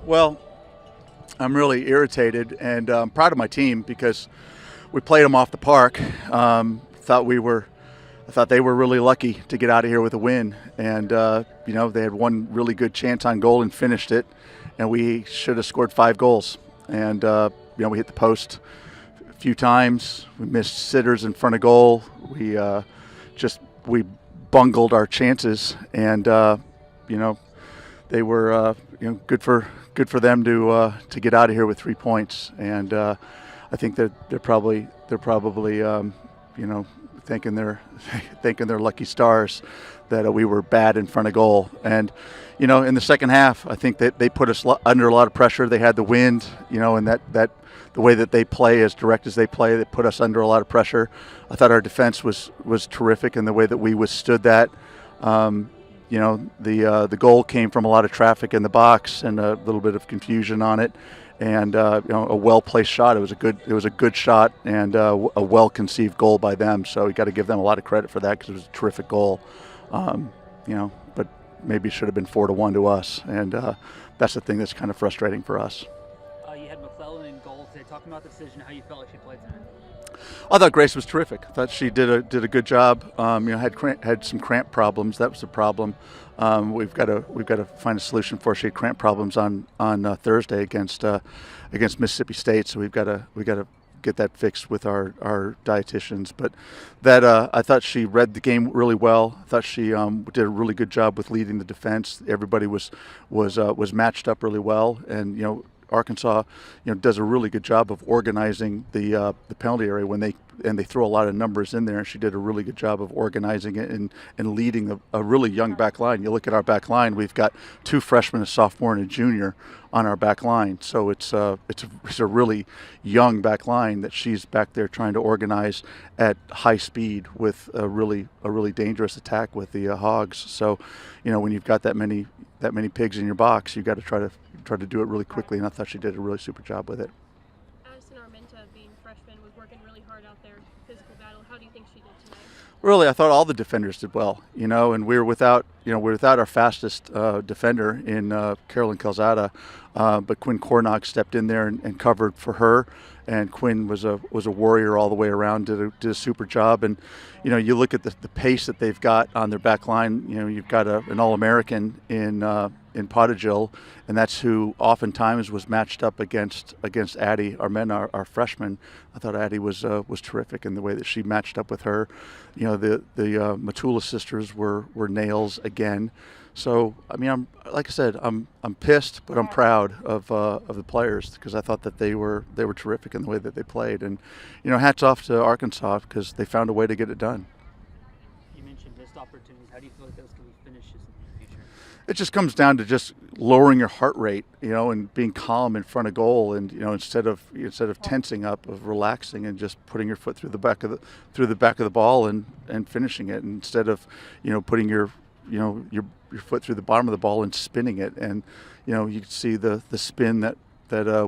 Well, I'm really irritated and proud of my team because we played them off the park. I thought they were really lucky to get out of here with a win, and they had one really good chance on goal and finished it, and we should have scored 5 goals. And we hit the post a few times. We missed sitters in front of goal. We bungled our chances, and they were good for them to get out of here with 3 points. And I think that they're probably thanking their lucky stars that we were bad in front of goal. And in the second half, I think that they put us under a lot of pressure. They had the wind, and that the way that they play, as direct as they play, that put us under a lot of pressure. I thought our defense was terrific in the way that we withstood that. The goal came from a lot of traffic in the box and a little bit of confusion on it, and a well-placed shot. It was a good shot and a well-conceived goal by them. So you got to give them a lot of credit for that because it was a terrific goal. But maybe it should have been 4-1 to us, and that's the thing that's kind of frustrating for us. You had McClellan in goal today. Talking about the decision, how you felt like she played tonight. I thought Grace was terrific. I thought she did a good job. Had some cramp problems. That was the problem. We've got to find a solution for her. She had cramp problems on Thursday against Mississippi State. So we've got to get that fixed with our dietitians. But that I thought she read the game really well. I thought she did a really good job with leading the defense. Everybody was matched up really well, and Arkansas, does a really good job of organizing the penalty area when they throw a lot of numbers in there. And she did a really good job of organizing it and leading a really young back line. You look at our back line; we've got 2 freshmen, a sophomore, and a junior on our back line. So it's a really young back line that she's back there trying to organize at high speed with a really dangerous attack with the Hogs. So, when you've got that many pigs in your box, you've got to try to do it really quickly, and I thought she did a really super job with it. Addison Armenta, being freshman, was working really hard out there, physical battle. How do you think she did tonight? Really, I thought all the defenders did well, and we're without our fastest defender in Carolyn Calzada, but Quinn Cornock stepped in there and covered for her, and Quinn was a warrior all the way around, did a super job. And you look at the pace that they've got on their back line. You've got an All-American in Potagil, and that's who oftentimes was matched up against Addie Armenta, our freshman. I thought Addie was terrific in the way that she matched up with her. The Matula sisters were nails again. So I'm pissed, but I'm proud of the players because I thought that they were terrific in the way that they played. And hats off to Arkansas because they found a way to get it done. You mentioned missed opportunities. How do you feel like those can be finishes in the future? It just comes down to just lowering your heart rate, and being calm in front of goal, and instead of tensing up, of relaxing and just putting your foot through the back of the ball and finishing it, and instead of putting your foot through the bottom of the ball and spinning it. And you can see the spin that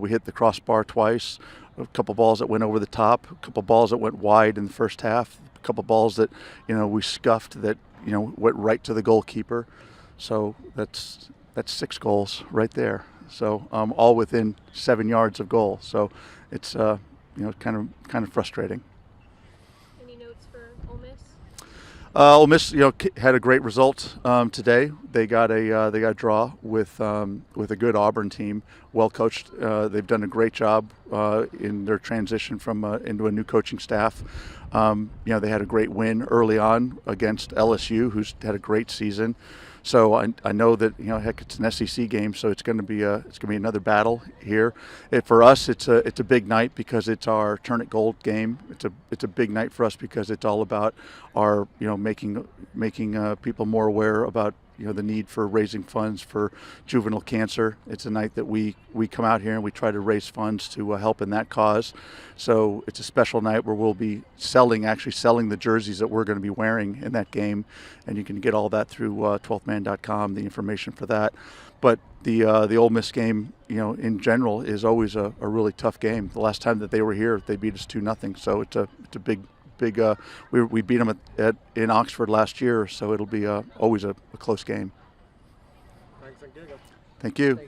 we hit the crossbar twice, a couple balls that went over the top, a couple balls that went wide in the first half, a couple balls that we scuffed that went right to the goalkeeper. So that's 6 goals right there. So all within 7 yards of goal. So it's kind of frustrating. Any notes for Ole Miss? Ole Miss, had a great result today. They got a draw with a good Auburn team, well coached. They've done a great job in their transition from into a new coaching staff. They had a great win early on against LSU, who's had a great season. So I know that it's an SEC game, so it's going to be another battle here. For us, it's a big night because it's our Turn It Gold game. It's a big night for us because it's all about our making people more aware about the need for raising funds for juvenile cancer. It's a night that we come out here and we try to raise funds to help in that cause. So it's a special night where we'll be selling the jerseys that we're going to be wearing in that game, and you can get all that through 12thman.com, the information for that. But the Ole Miss game, in general, is always a really tough game. The last time that they were here, they beat us 2-0. So it's a big. We beat them in Oxford last year, so it'll be always a close game. Thanks, and Thank you.